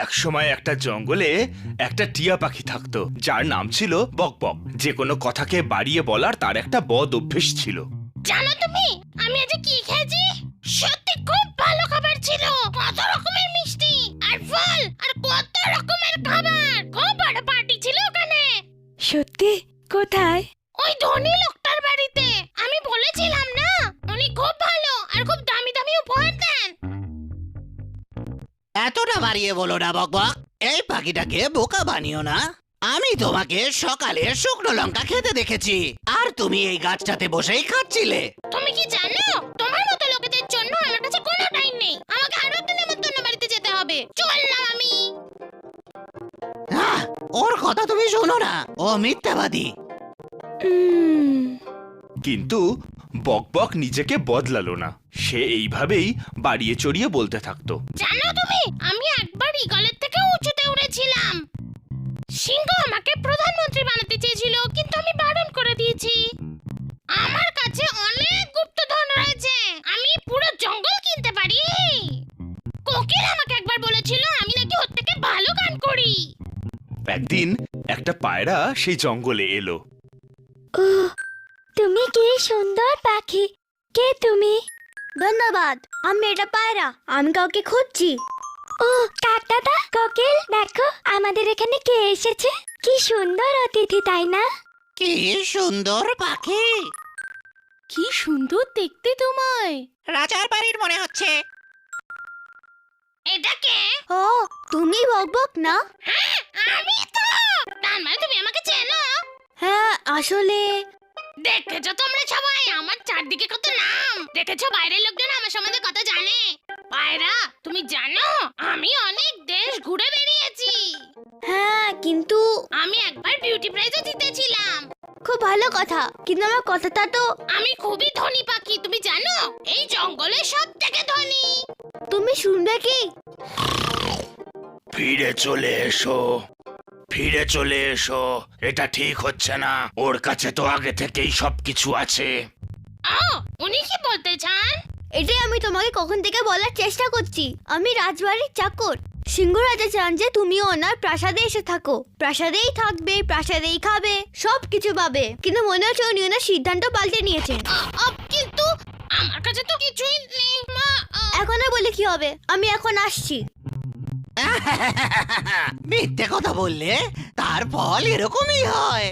একসময় একটা জঙ্গলে একটা টিয়া পাখি থাকতো, যার নাম ছিল বকবক। যে কোনো কথাকে বাড়িয়ে বলার তার একটা বদ অভ্যেস ছিল। জানো তুমি আমি আজ কি খেয়েছি? সত্যি খুব ভালো খাবার ছিল। কত রকমের মিষ্টি আর ফল আর কত রকমের খাবার। খুব বড় পার্টি ছিল ওখানে। সত্যি? কোথায়? ওই ধনী লোকটার বাড়িতে। আমি বলেছিলাম না, উনি খুব ভালো আর খুব দামি দামি উপহার দেন। এতটা বাড়িয়ে বলো না বকবক। এই পাখিটাকে বোকা বানিও না। আমি তোমাকে সকালে শুকনো লঙ্কা খেতে দেখেছি, আর তুমি এই গাছটাতে বসেই খাচ্ছিলে। তুমি কি জানো তোমার মতো লোকেদের জন্য আমার কাছে কোনো টাইম নেই। আমাকে আরো একটা নেমন্তন্ন বাড়িতে যেতে হবে। চললাম আমি। ওর কথা তুমি শোনো না, ও মিথ্যাবাদী। কিন্তু বকবক নিজেকে বদলালো না। সে এইভাবেই বাড়িয়ে চড়িয়ে বলতে থাকতো। জানো তুমি আমি একবার ঈগলের থেকে উঁচুতে উড়েছিলাম। সিংহ আমাকে প্রধানমন্ত্রী বানাতে চেয়েছিল, কিন্তু আমি বারণ করে দিয়েছি। আমার কাছে অনেক গুপ্তধন রয়েছে, আমি পুরো জঙ্গল কিনতে পারি। কোকিল আমাকে একবার বলেছিল আমি নাকি ওর থেকে ভালো গান করি। একদিন একটা পায়রা সেই জঙ্গলে এলো। তুমি কি সুন্দর পাখি! কে তুমি? ধন্যবাদ, আমি এটা পায়রা। আমি কাউকে খুঁজছি। ও কাকদাদা, কোকিল, দেখো আমাদের এখানে কে এসেছে। কি সুন্দর অতিথি, তাই না? কি সুন্দর পাখি! কি সুন্দর দেখতে তোমায়। রাজার বাড়ির মনে হচ্ছে। এটা কে? ও, তুমি বকবক না? হ্যাঁ, আমি তো। তার মানে তুমি আমাকে চেনো? হ্যাঁ, আসলে দেখেছো তোমরা সবাই আমার চারদিকে কত নাম। দেখেছো বাইরের লোকজন আমার সম্বন্ধে কত জানে। পায়রা, তুমি জানো আমি অনেক দেশ ঘুরে বেরিয়েছি। হ্যাঁ, কিন্তু আমি একবার বিউটি প্রাইজও জিতেছিলাম। খুব ভালো কথা, কিন্তু আমার কথাটা তো। আমি খুবই ধনী পাখি, তুমি জানো এই জঙ্গলে সব থেকে ধনী। তুমি শুনবে কি? ফিরে চলে এসো, ফিরে চলে এসো। এটা ঠিক হচ্ছে না। ওর কাছে তো আগে থেকেই সবকিছু আছে। ও, উনি কি বলতে চান? এটাই আমি তোমাকে কখন থেকে বলার চেষ্টা করছি। আমি রাজবাড়ির চাকর। সিংহ রাজা চান যে তুমিও ওনার প্রাসাদে এসে থাকো। প্রাসাদেই থাকবে, প্রাসাদেই খাবে, সবকিছু পাবে। কিন্তু মনে হচ্ছে উনি ওনার সিদ্ধান্ত পাল্টে নিয়েছেন। কিন্তু আমার কাছে তো কিছুই নেই মা। এখন আর বলে কি হবে? আমি এখন আসছি। মিথ্যে কথা বললে তার ফল এরকমই হয়।